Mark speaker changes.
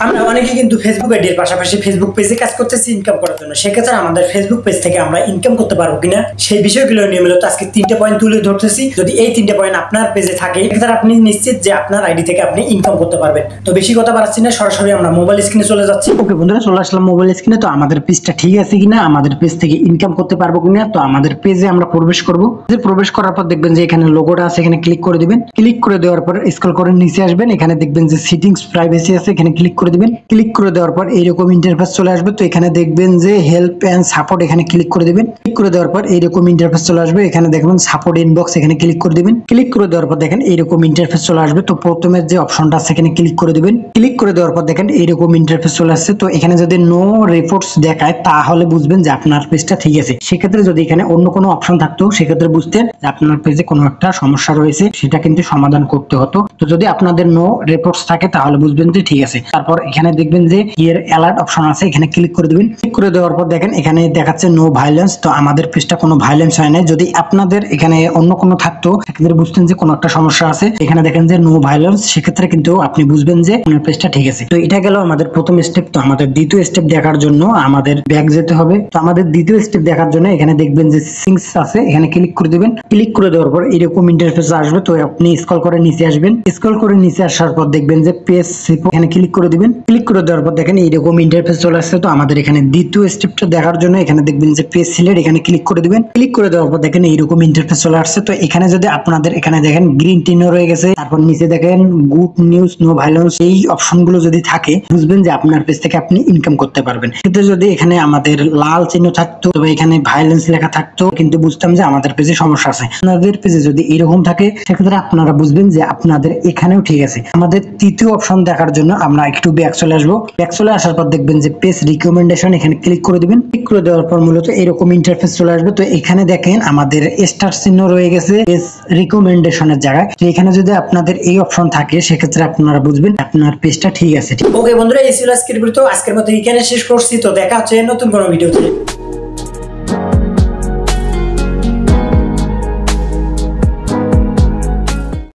Speaker 1: আমরা অনেকে কিন্তু ফেসবুক আইডির পাশাপাশি ফেসবুক পেজে কাজ করতেছি ইনকাম করার জন্য। সেক্ষেত্রে আমাদের ফেসবুক পেজ থেকে আমরা ইনকাম করতে পারবো কিনা সেই বিষয়গুলো নিয়ে মূলত আজকে 3টে পয়েন্ট তুলে ধরতেছি। যদি এই 3টে পয়েন্ট আপনার পেজে থাকে সেক্ষেত্রে আপনি নিশ্চিত যে আপনার আইডি থেকে আপনি ইনকাম করতে পারবেন। তো বেশি কথা বাড়াচ্ছি না, সরাসরি আমরা মোবাইল স্ক্রিনে চলে যাচ্ছি। ওকে বন্ধুরা, চলে আসলাম মোবাইল স্ক্রিনে। তো আমাদের পেজটা ঠিক আছে কিনা, আমাদের পেজ থেকে ইনকাম করতে পারবো কিনা, তো আমাদের পেজে আমরা প্রবেশ করব। প্রবেশ করার পর দেখবেন যে এখানে লোগোটা আছে, এখানে ক্লিক করে দিবেন। ক্লিক করে দেওয়ার পর স্ক্রল করে নিচে আসবেন, এখানে দেখবেন যে সেটিংস প্রাইভেসি আছে, এখানে ক্লিক করে দিবেন। ক্লিক করে দেওয়ার পর এইরকম ইন্টারফেস চলে আসবে। তো এখানে দেখবেন যে হেল্প এন্ড সাপোর্ট, এখানে ক্লিক করে দিবেন। ক্লিক করে দেওয়ার পর এইরকম ইন্টারফেস চলে আসবে। এখানে দেখবেন সাপোর্ট ইনবক্স, এখানে ক্লিক করে দিবেন। ক্লিক করে দেওয়ার পর দেখেন এইরকম ইন্টারফেস চলে আসবে। তো প্রথমে যে অপশনটা আছে এখানে ক্লিক করে দিবেন। ক্লিক করে দেওয়ার পর দেখেন এইরকম ইন্টারফেস চলে আসছে। তো এখানে যদি নো রিপোর্টস দেখায় তাহলে বুঝবেন যে আপনার পেজটা ঠিক আছে। সেক্ষেত্রে যদি এখানে অন্য কোনো অপশন থাকতো সেক্ষেত্রে বুঝতেন যে আপনার পেজে কোনো একটা সমস্যা রয়েছে, সেটা কিন্তু সমাধান করতে হতো। তো যদি আপনাদের নো রিপোর্টস থাকে তাহলে বুঝবেন যে ঠিক আছে। তারপর এখানে দেখবেন যে হিয়ার অ্যালার্ট অপশন আছে, এখানে ক্লিক করে দিবেন। ক্লিক করে দেওয়ার পর দেখেন এখানে দেখাচ্ছে নো ভায়োলেন্স। তো আমাদের পেজটা কোনো ভায়োলেন্স হয় না। যদি আপনাদের এখানে অন্য কোনো থাকতো সেক্ষেত্রে বুঝতেন যে কোনো একটা সমস্যা আছে। এখানে দেখেন যে নো ভায়োলেন্স, সেক্ষেত্রে কিন্তু আপনি বুঝবেন যে আপনার পেজটা ঠিক আছে। তো এটা গেল আমাদের প্রথম স্টেপ। তো আমাদের দ্বিতীয় স্টেপ দেখার জন্য আমাদের ব্যাক যেতে হবে। তো আমাদের দ্বিতীয় স্টেপ দেখার জন্য এখানে দেখবেন যে সিঙ্কস আছে, এখানে ক্লিক করে দিবেন। ক্লিক করে দেওয়ার পর এরকম ইন্টারফেস আসবে। তো আপনি স্ক্রল করে নিচে আসবেন। স্ক্রল করে নিচে আসার পর দেখবেন যে পেজ রিপোর্ট, এখানে ক্লিক করে দিবেন। ক্লিক করে দেওয়ার পর দেখেন এইরকম ইন্টারফেস চলে আসছে। তো আমাদের এখানে দ্বিতীয় স্টেপটা দেখার জন্য এখানে দেখবেন যে পেজ সিলেক্ট, এখানে ক্লিক করে দিবেন। ক্লিক করে দেওয়ার পর দেখেন এইরকম ইন্টারফেস চলে আসছে। তো এখানে যদি আপনাদের এখানে দেখেন গ্রিন টিনও রয়ে গেছে, তারপর নিচে দেখেন গুড নিউজ, নো ভায়োলেন্স, এই অপশনগুলো যদি থাকে বুঝবেন যে আপনার পেজ থেকে আপনি ইনকাম করতে পারবেন। কিন্তু যদি এখানে আমাদের লাল চিহ্ন থাকতো, তবে এখানে ভায়োলেন্স লেখা থাকতো, কিন্তু বুঝতাম যে আমাদের পেজে সমস্যা আছে। আপনাদের পেজে যদি এরকম থাকে সেক্ষেত্রে আপনারা বুঝবেন যে আপনাদের এখানেও ঠিক আছে। আমাদের তৃতীয় অপশন দেখার জন্য আমরা একটু ব্যাক চলে আসবো। ব্যাক চলে আসার পর দেখবেন যে পেজ রিকমেন্ডেশন, এখানে ক্লিক করে দিবেন। ক্লিক করে দেওয়ার পর মূলত এরকম ইন্টারফেস চলে আসবে। তো এখানে দেখেন আমাদের স্টার চিহ্ন রয়ে গেছে পেজ রিকমেন্ডেশনের জায়গায়। তো এখানে যদি আপনাদের এই অপশন থাকে সেক্ষেত্রে আপনারা বুঝবেন আপনার পেজটা ঠিক আছে। ওকে বন্ধুরা, এই ছিল আজকের ভিডিও। আজকের মতো এখানে শেষ করছি। তো দেখা হচ্ছে নতুন কোনো ভিডিওতে।